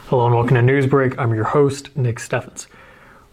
Hello and welcome to Newsbreak. I'm your host, Nick Steffens.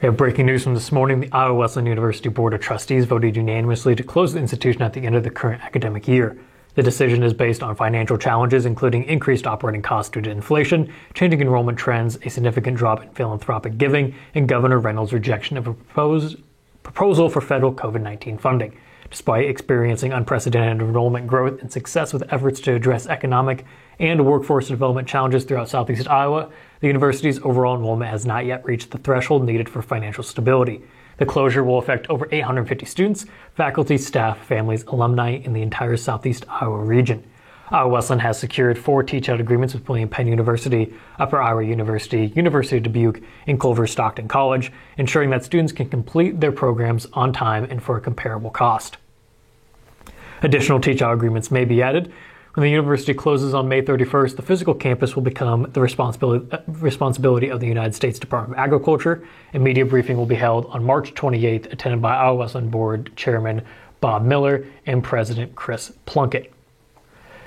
We have breaking news from this morning. The Iowa Wesleyan University Board of Trustees voted unanimously to close the institution at the end of the current academic year. The decision is based on financial challenges, including increased operating costs due to inflation, changing enrollment trends, a significant drop in philanthropic giving, and Governor Reynolds' rejection of a proposal for federal COVID-19 funding. Despite experiencing unprecedented enrollment growth and success with efforts to address economic and workforce development challenges throughout southeast Iowa, the university's overall enrollment has not yet reached the threshold needed for financial stability. The closure will affect over 850 students, faculty, staff, families, alumni in the entire southeast Iowa region. Iowa Wesleyan has secured 4 teach-out agreements with William Penn University, Upper Iowa University, University of Dubuque, and Culver Stockton College, ensuring that students can complete their programs on time and for a comparable cost. Additional teach-out agreements may be added. When the university closes on May 31st, the physical campus will become the responsibility of the United States Department of Agriculture. A media briefing will be held on March 28th, attended by Iowa Wesleyan Board Chairman Bob Miller and President Chris Plunkett.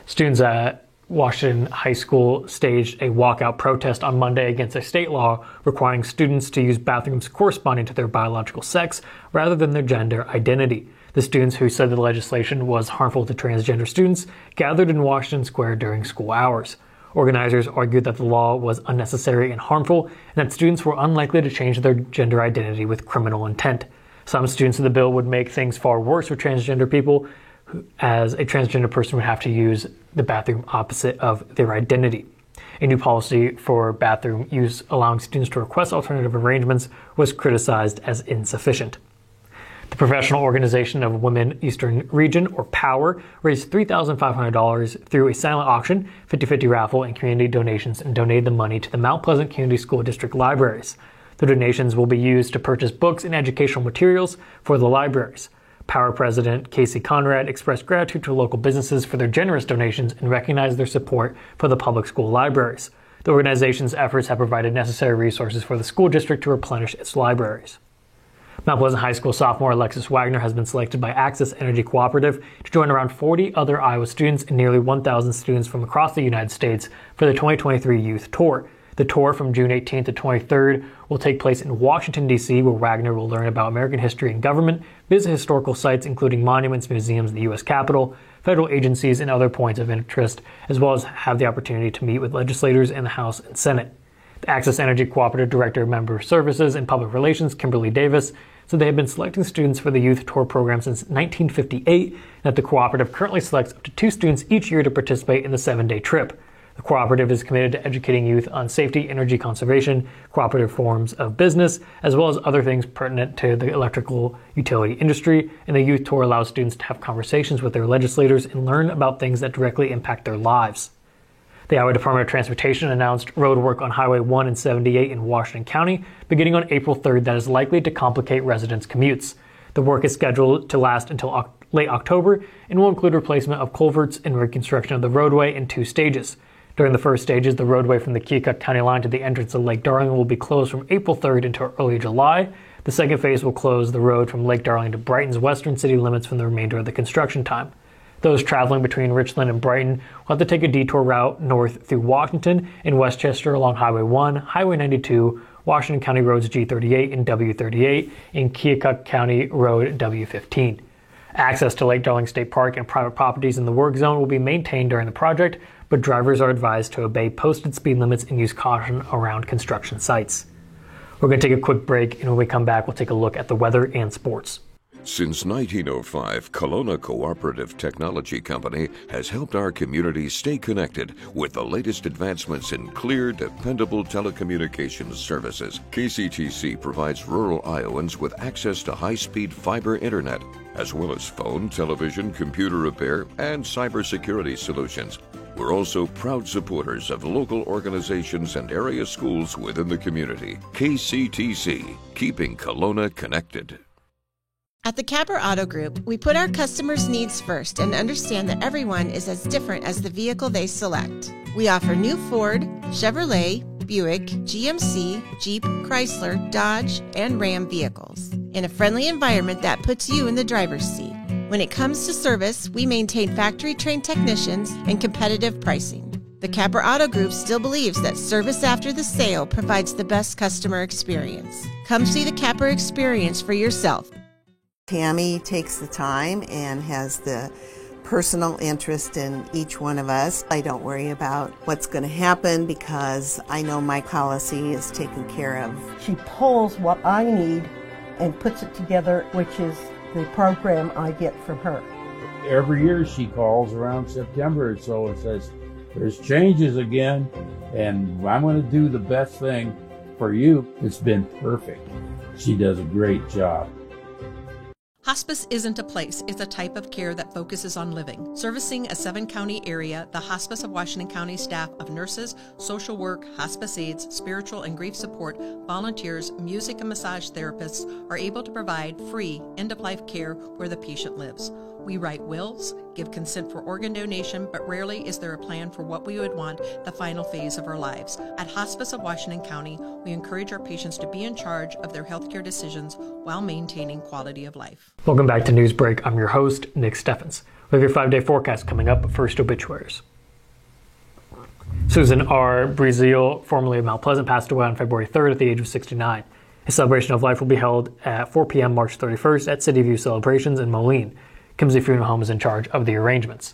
Students at Washington High School staged a walkout protest on Monday against a state law requiring students to use bathrooms corresponding to their biological sex rather than their gender identity. The students, who said the legislation was harmful to transgender students, gathered in Washington Square during school hours. Organizers argued that the law was unnecessary and harmful, and that students were unlikely to change their gender identity with criminal intent. Some students of the bill would make things far worse for transgender people, as a transgender person would have to use the bathroom opposite of their identity. A new policy for bathroom use allowing students to request alternative arrangements was criticized as insufficient. The Professional Organization of Women Eastern Region, or POWER, raised $3,500 through a silent auction, 50-50 raffle, and community donations, and donated the money to the Mount Pleasant Community School District libraries. The donations will be used to purchase books and educational materials for the libraries. POWER President Casey Conrad expressed gratitude to local businesses for their generous donations and recognized their support for the public school libraries. The organization's efforts have provided necessary resources for the school district to replenish its libraries. Mount Pleasant High School sophomore Alexis Wagner has been selected by Access Energy Cooperative to join around 40 other Iowa students and nearly 1,000 students from across the United States for the 2023 Youth Tour. The tour from June 18th to 23rd will take place in Washington, D.C., where Wagner will learn about American history and government, visit historical sites including monuments, museums, and the U.S. Capitol, federal agencies, and other points of interest, as well as have the opportunity to meet with legislators in the House and Senate. The Access Energy Cooperative Director of Member Services and Public Relations, Kimberly Davis, said they have been selecting students for the Youth Tour program since 1958, and that the cooperative currently selects up to 2 students each year to participate in the 7-day trip. The cooperative is committed to educating youth on safety, energy conservation, cooperative forms of business, as well as other things pertinent to the electrical utility industry, and the Youth Tour allows students to have conversations with their legislators and learn about things that directly impact their lives. The Iowa Department of Transportation announced road work on Highway 1 and 78 in Washington County beginning on April 3rd that is likely to complicate residents' commutes. The work is scheduled to last until late October and will include replacement of culverts and reconstruction of the roadway in 2 stages. During the first stages, the roadway from the Keokuk County line to the entrance of Lake Darling will be closed from April 3rd until early July. The second phase will close the road from Lake Darling to Brighton's western city limits from the remainder of the construction time. Those traveling between Richland and Brighton will have to take a detour route north through Washington and Westchester along Highway 1, Highway 92, Washington County Roads G38 and W38, and Keokuk County Road W15. Access to Lake Darling State Park and private properties in the work zone will be maintained during the project, but drivers are advised to obey posted speed limits and use caution around construction sites. We're going to take a quick break, and when we come back, we'll take a look at the weather and sports. Since 1905, Kelowna Cooperative Technology Company has helped our community stay connected with the latest advancements in clear, dependable telecommunications services. KCTC provides rural Iowans with access to high-speed fiber internet, as well as phone, television, computer repair, and cybersecurity solutions. We're also proud supporters of local organizations and area schools within the community. KCTC, keeping Kelowna connected. At the Capper Auto Group, we put our customers' needs first and understand that everyone is as different as the vehicle they select. We offer new Ford, Chevrolet, Buick, GMC, Jeep, Chrysler, Dodge, and Ram vehicles in a friendly environment that puts you in the driver's seat. When it comes to service, we maintain factory-trained technicians and competitive pricing. The Capper Auto Group still believes that service after the sale provides the best customer experience. Come see the Capper experience for yourself. Tammy takes the time and has the personal interest in each one of us. I don't worry about what's going to happen because I know my policy is taken care of. She pulls what I need and puts it together, which is the program I get from her. Every year she calls around September or so and says, there's changes again, and I'm going to do the best thing for you. It's been perfect. She does a great job. Hospice isn't a place, it's a type of care that focuses on living. Servicing a 7-county area, the Hospice of Washington County staff of nurses, social work, hospice aides, spiritual and grief support, volunteers, music and massage therapists are able to provide free end-of-life care where the patient lives. We write wills, give consent for organ donation, but rarely is there a plan for what we would want the final phase of our lives. At Hospice of Washington County, we encourage our patients to be in charge of their healthcare decisions while maintaining quality of life. Welcome back to Newsbreak. I'm your host, Nick Steffens. We have your 5-day forecast coming up, but first obituaries. Susan R. Breazeal, formerly of Mount Pleasant, passed away on February 3rd at the age of 69. His celebration of life will be held at 4 p.m. March 31st at City View Celebrations in Moline. Kimsey Funeral Home is in charge of the arrangements.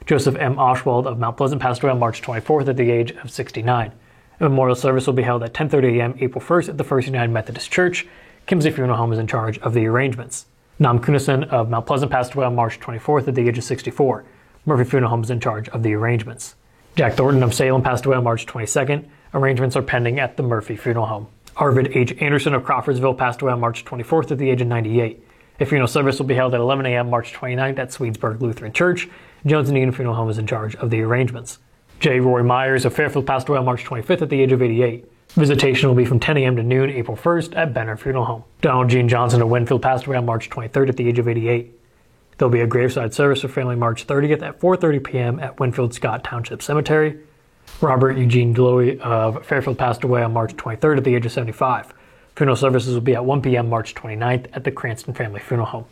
Joseph M. Oshwald of Mount Pleasant passed away on March 24th at the age of 69. A memorial service will be held at 10:30 a.m. April 1st at the First United Methodist Church. Kimsey Funeral Home is in charge of the arrangements. Nam Kunison of Mount Pleasant passed away on March 24th at the age of 64. Murphy Funeral Home is in charge of the arrangements. Jack Thornton of Salem passed away on March 22nd. Arrangements are pending at the Murphy Funeral Home. Arvid H. Anderson of Crawfordsville passed away on March 24th at the age of 98. A funeral service will be held at 11 a.m. March 29th at Swedesburg Lutheran Church. Jones and Eden Funeral Home is in charge of the arrangements. J. Roy Myers of Fairfield passed away on March 25th at the age of 88. Visitation will be from 10 a.m. to noon April 1st at Benner Funeral Home. Donald Gene Johnson of Winfield passed away on March 23rd at the age of 88. There will be a graveside service for family March 30th at 4:30 p.m. at Winfield Scott Township Cemetery. Robert Eugene Glowy of Fairfield passed away on March 23rd at the age of 75. Funeral services will be at 1 p.m. March 29th at the Cranston Family Funeral Home.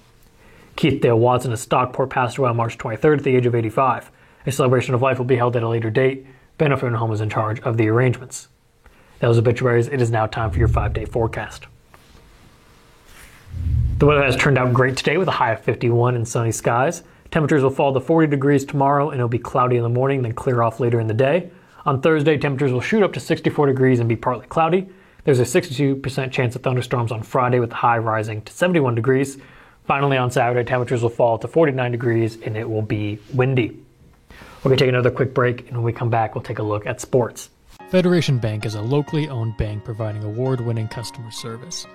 Keith Dale Watson of Stockport passed away on March 23rd at the age of 85. A celebration of life will be held at a later date. Benner Funeral Home is in charge of the arrangements. That was obituaries. It is now time for your 5-day forecast. The weather has turned out great today with a high of 51 and sunny skies. Temperatures will fall to 40 degrees tomorrow and it'll be cloudy in the morning, then clear off later in the day. On Thursday, temperatures will shoot up to 64 degrees and be partly cloudy. There's a 62% chance of thunderstorms on Friday with the high rising to 71 degrees. Finally, on Saturday, temperatures will fall to 49 degrees and it will be windy. We're going to take another quick break, and when we come back, we'll take a look at sports. Federation Bank is a locally owned bank providing award-winning customer service.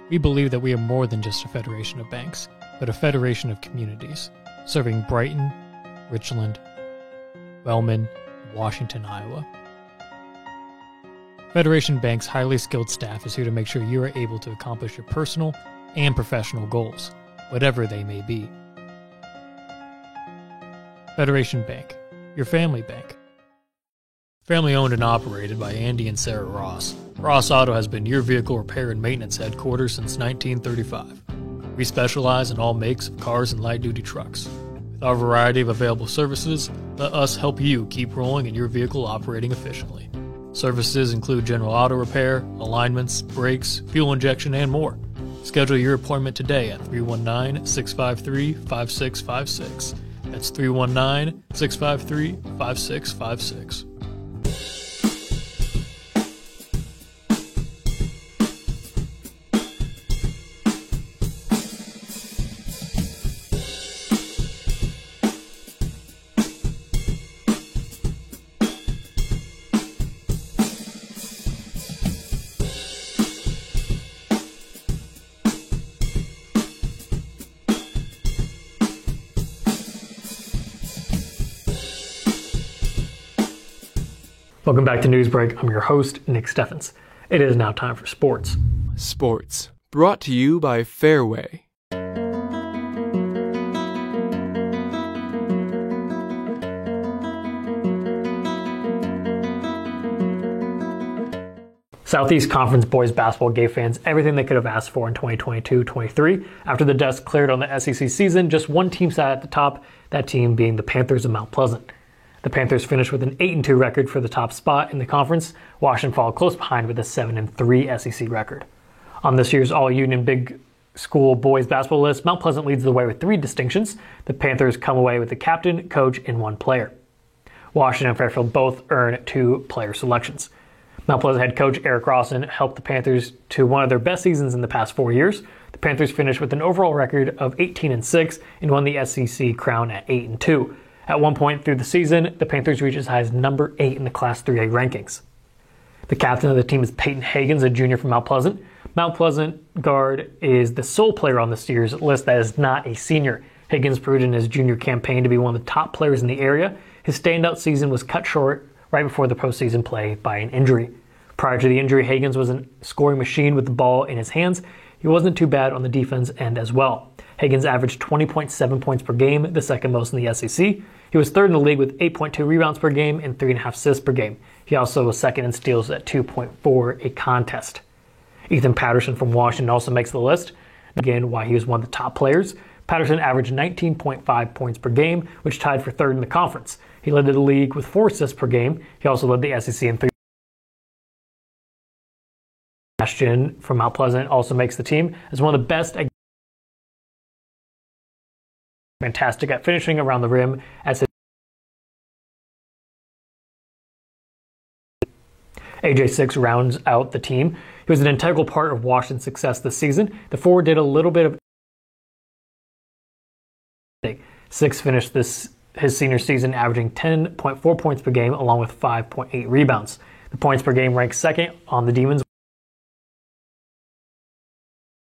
We believe that we are more than just a federation of banks, but a federation of communities, serving Brighton, Richland, Wellman, and Washington, Iowa. Federation Bank's highly skilled staff is here to make sure you are able to accomplish your personal and professional goals, whatever they may be. Federation Bank, your family bank. Family owned and operated by Andy and Sarah Ross. Ross Auto has been your vehicle repair and maintenance headquarters since 1935. We specialize in all makes of cars and light-duty trucks. With our variety of available services, let us help you keep rolling and your vehicle operating efficiently. Services include general auto repair, alignments, brakes, fuel injection, and more. Schedule your appointment today at 319-653-5656. That's 319-653-5656. Welcome back to Newsbreak. I'm your host, Nick Steffens. It is now time for sports. Sports, brought to you by Fairway. Southeast Conference boys basketball gave fans everything they could have asked for in 2022-23. After the dust cleared on the SEC season, just one team sat at the top, that team being the Panthers of Mount Pleasant. The Panthers finished with an 8-2 record for the top spot in the conference. Washington followed close behind with a 7-3 SEC record. On this year's All-Union Big School boys basketball list, Mount Pleasant leads the way with 3 distinctions. The Panthers come away with the captain, coach, and 1 player. Washington and Fairfield both earn 2 player selections. Mount Pleasant head coach Eric Rawson helped the Panthers to one of their best seasons in the past 4 years. The Panthers finished with an overall record of 18-6 and won the SEC crown at 8-2. At one point through the season, the Panthers reached as high as number 8 in the Class 3A rankings. The captain of the team is Peyton Higgins, a junior from Mount Pleasant. Mount Pleasant guard is the sole player on this year's list that is not a senior. Higgins proved in his junior campaign to be one of the top players in the area. His standout season was cut short right before the postseason play by an injury. Prior to the injury, Higgins was a scoring machine with the ball in his hands. He wasn't too bad on the defense end as well. Higgins averaged 20.7 points per game, the second most in the SEC. He was third in the league with 8.2 rebounds per game and 3.5 assists per game. He also was second in steals at 2.4 a contest. Ethan Patterson from Washington also makes the list. Again, why he was one of the top players. Patterson averaged 19.5 points per game, which tied for third in the conference. He led the league with 4 assists per game. He also led the SEC in 3. Ashton from Mount Pleasant also makes the team as one of the best. Fantastic at finishing around the rim as AJ Six rounds out the team. He was an integral part of Washington's success this season. The forward did a little bit of. Six finished his senior season averaging 10.4 points per game along with 5.8 rebounds. The points per game ranks second on the Demons.